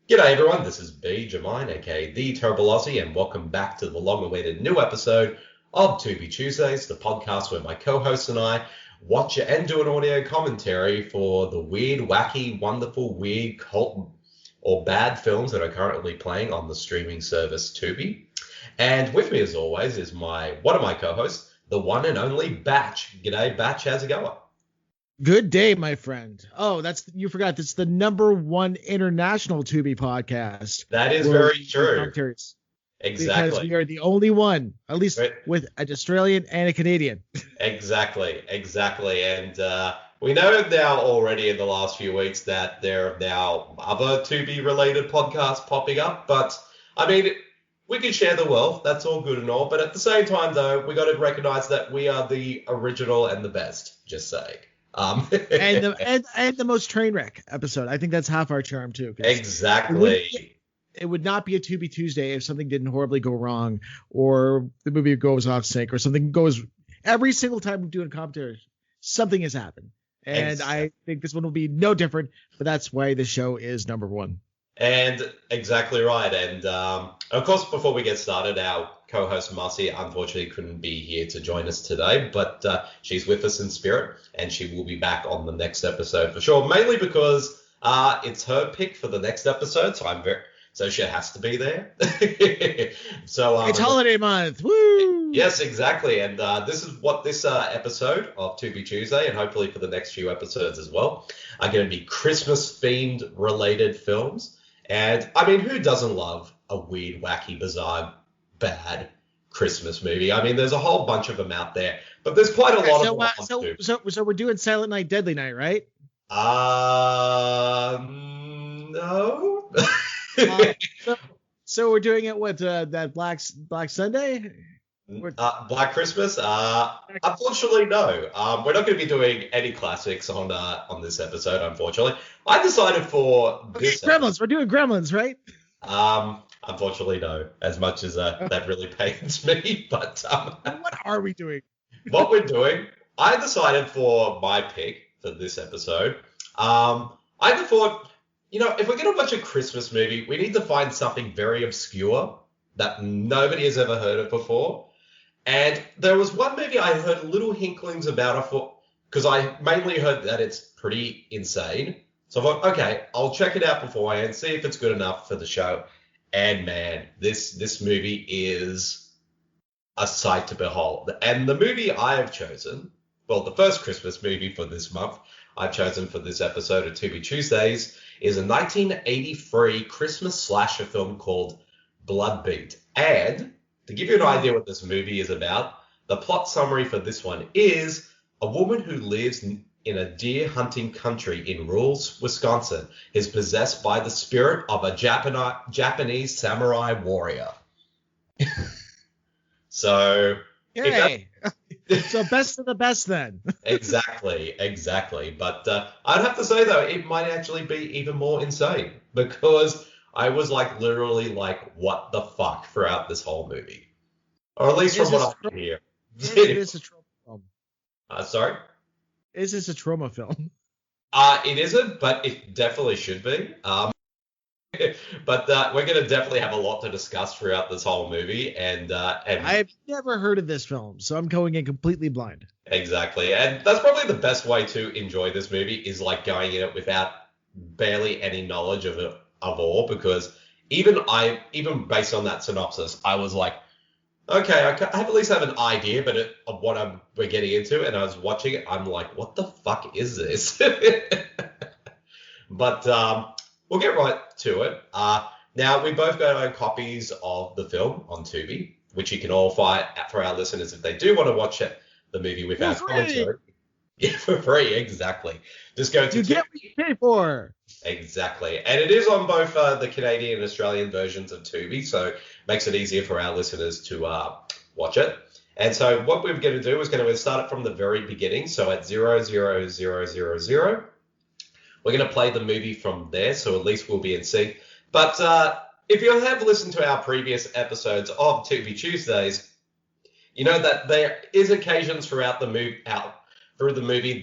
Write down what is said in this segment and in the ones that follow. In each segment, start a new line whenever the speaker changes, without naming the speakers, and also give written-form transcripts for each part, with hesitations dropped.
G'day everyone, this is Jermyn, aka The Terrible Aussie, and welcome back to the long-awaited new episode of Tubi Tuesdays, the podcast where my co-host and I watch and do an audio commentary for the weird, wacky, wonderful, weird, cult or bad films that are currently playing on the streaming service Tubi. And with me, as always, is one of my co-hosts, the one and only Batch. G'day, Batch, how's it going?
Good day, my friend. Oh, you forgot. That's the #1 international Tubi podcast.
That is very true.
Commentaries.
Exactly.
Because we are the only one, at least
Right.
with an Australian and a Canadian.
Exactly. And we know now already in the last few weeks that there are now other Tubi-related podcasts popping up. But, I mean, we can share the wealth. That's all good and all. But at the same time, though, we got to recognize that we are the original and the best, just saying.
and the most train wreck episode. I think that's half our charm, too.
Exactly.
It would not be a Tubi Tuesday if something didn't horribly go wrong, or the movie goes off sync, or something goes. Every single time we do a commentary, something has happened, and I think this one will be no different. But that's why the show is #1.
And exactly right. And of course, before we get started, our co-host Marcy unfortunately couldn't be here to join us today, but she's with us in spirit, and she will be back on the next episode for sure. Mainly because it's her pick for the next episode, so she has to be there. So
it's holiday month. Woo!
Yes, exactly. And this is what this episode of Tubi Tuesday, and hopefully for the next few episodes as well, are going to be Christmas-themed related films. And, I mean, who doesn't love a weird, wacky, bizarre, bad Christmas movie? I mean, there's a whole bunch of them out there, but there's quite a lot of them.
So we're doing Silent Night, Deadly Night, right?
No.
So we're doing it with that Black Sunday?
Black Christmas? Unfortunately, no. We're not going to be doing any classics on this episode, unfortunately. I decided for this
Gremlins. We're doing Gremlins, right?
Unfortunately, no. As much as that really pains me, but
what are we doing?
What we're doing, I decided for my pick for this episode. I thought, if we're going to watch a Christmas movie, we need to find something very obscure that nobody has ever heard of before. And there was one movie I heard little hinklings about because I mainly heard that it's pretty insane. So I thought, okay, I'll check it out beforehand, see if it's good enough for the show. And man, this movie is a sight to behold. And the movie I have chosen, well, the first Christmas movie for this month I've chosen for this episode of Tubi Tuesdays is a 1983 Christmas slasher film called Bloodbeat. And to give you an idea what this movie is about, the plot summary for this one is a woman who lives in a deer hunting country in rural Wisconsin is possessed by the spirit of a Japanese samurai warrior. So,
yay! So best of the best then.
Exactly. But I'd have to say though, it might actually be even more insane because I was literally what the fuck throughout this whole movie, or at least from what I can hear.
It is a trauma film.
Sorry?
Is this a trauma film?
It isn't, but it definitely should be. But we're going to definitely have a lot to discuss throughout this whole movie, and
I've never heard of this film, so I'm going in completely blind. Exactly,
and that's probably the best way to enjoy this movie is going in it without barely any knowledge of it of all, because even based on that synopsis, I was like, okay, I have at least have an idea, of what we're getting into, and I was watching it, I'm like, what the fuck is this? But we'll get right to it. Now, we both got our copies of the film on Tubi, which you can all find for our listeners if they do want to watch the movie with our commentary. Yeah, for free, exactly. Just go to
You get what you pay for.
Exactly. And it is on both the Canadian and Australian versions of Tubi, so it makes it easier for our listeners to watch it. And so what we're going to do is going to start it from the very beginning. So at 00000, we're going to play the movie from there, so at least we'll be in sync. But if you have listened to our previous episodes of Tubi Tuesdays, you know that there is occasions throughout the movie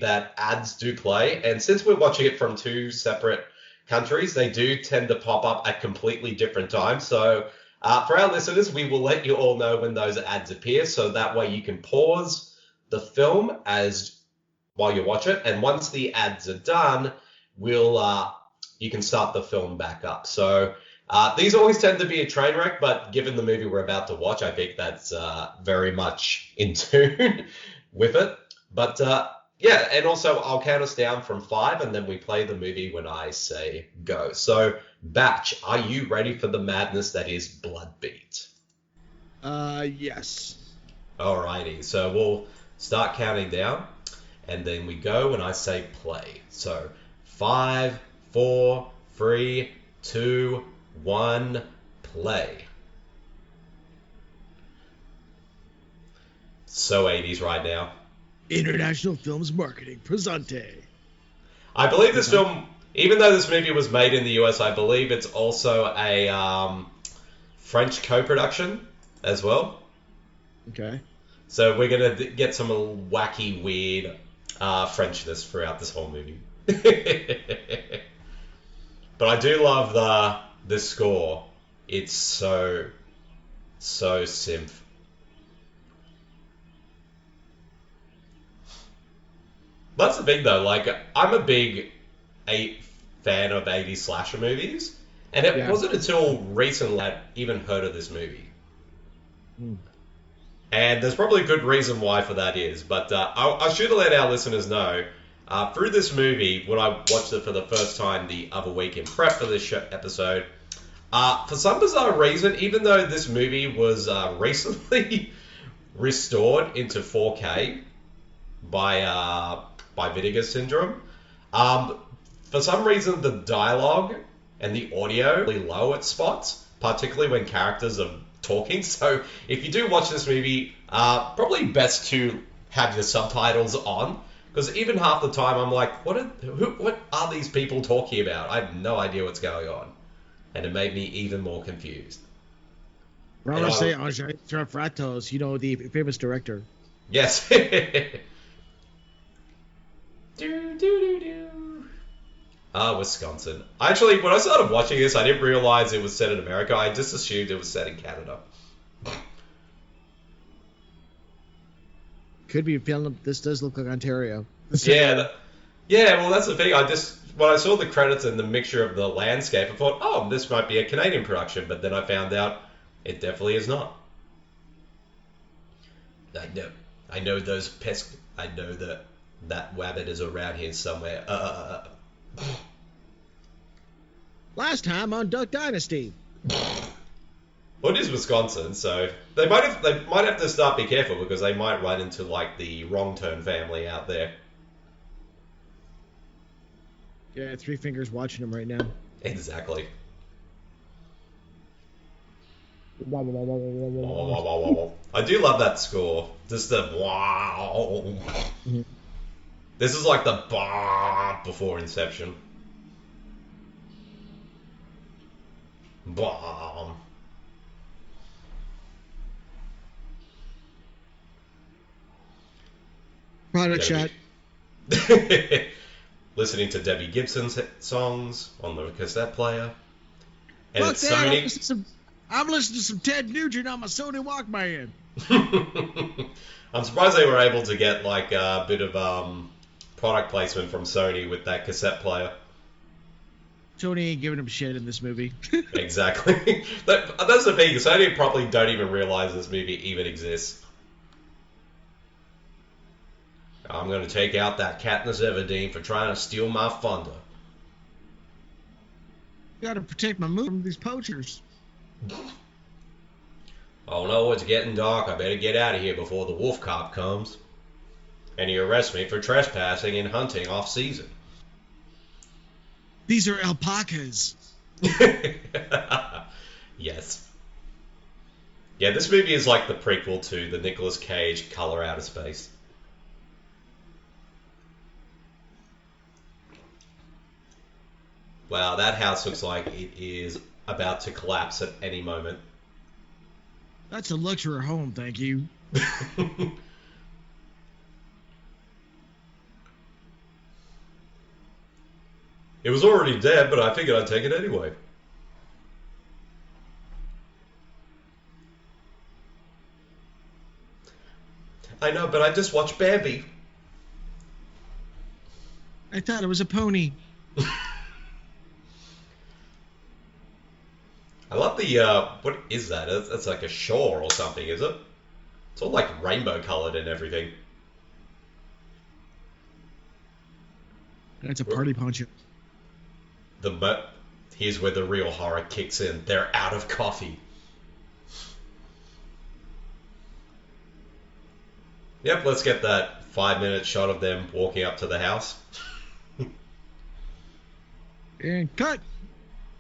that ads do play. And since we're watching it from two separate countries, they do tend to pop up at completely different times. So for our listeners, we will let you all know when those ads appear, so that way you can pause the film while you watch it, and once the ads are done, you can start the film back up. So these always tend to be a train wreck, but given the movie we're about to watch, I think that's very much in tune with it. But yeah, and also I'll count us down from 5, and then we play the movie when I say go. So, Batch, are you ready for the madness that is Bloodbeat?
Yes.
Alrighty, so we'll start counting down, and then we go when I say play. So, 5, 4, 3, 2, 1, play. So 80s right now.
International Films Marketing Presente.
I believe this film, even though this movie was made in the US, I believe it's also a French co-production as well.
Okay.
So we're going to get some wacky, weird Frenchness throughout this whole movie. But I do love the score. It's so synth. That's the thing, though. Like, I'm a big fan of 80s slasher movies, and it wasn't until recently I even heard of this movie. And there's probably a good reason why for that is, but I should let our listeners know, through this movie, when I watched it for the first time the other week in prep for this episode, for some bizarre reason, even though this movie was recently restored into 4K by Vinegar Syndrome, for some reason the dialogue and the audio are really low at spots, particularly when characters are talking. So if you do watch this movie, probably best to have your subtitles on, because even half the time I'm like, what are these people talking about? I have no idea what's going on, and it made me even more confused.
I want to say Andrei Fratos, the famous director.
Yes. Wisconsin. Actually, when I started watching this, I didn't realize it was set in America. I just assumed it was set in Canada.
Could be filmed. This does look like Ontario.
Yeah, well, that's the thing. When I saw the credits and the mixture of the landscape, I thought, oh, this might be a Canadian production, but then I found out it definitely is not. I know those pests. I know that wabbit is around here somewhere.
Last time on Duck Dynasty.
Well, it is Wisconsin, so they might have to start be careful, because they might run into like the wrong turn family out there.
Yeah, Three Fingers watching them right now.
Exactly. I do love that score. Just the wow. Mm-hmm. This is like the bah before Inception. Bomb.
Product shot.
Listening to Debbie Gibson's songs on the cassette player. And
Look,
it's Sony.
I'm listening to some Ted Nugent on my Sony Walkman.
I'm surprised they were able to get like a bit of product placement from Sony with that cassette player.
Sony ain't giving him shit in this movie.
Exactly. That's the thing. Sony probably don't even realize this movie even exists. I'm going to take out that Katniss Everdeen for trying to steal my thunder.
Gotta protect my mood from these poachers.
Oh no, it's getting dark. I better get out of here before the wolf cop comes. And he arrests me for trespassing and hunting off season.
These are alpacas.
Yes. Yeah, this movie is like the prequel to the Nicolas Cage Color Out of Space. Wow, that house looks like it is about to collapse at any moment.
That's a luxury home, thank you.
It was already dead, but I figured I'd take it anyway. I know, but I just watched Bambi.
I thought it was a pony.
I love the, what is that? That's like a shore or something, is it? It's all like rainbow colored and everything.
That's a party poncho.
Here's where the real horror kicks in. They're out of coffee. Yep, let's get that 5-minute shot of them walking up to the house.
And cut.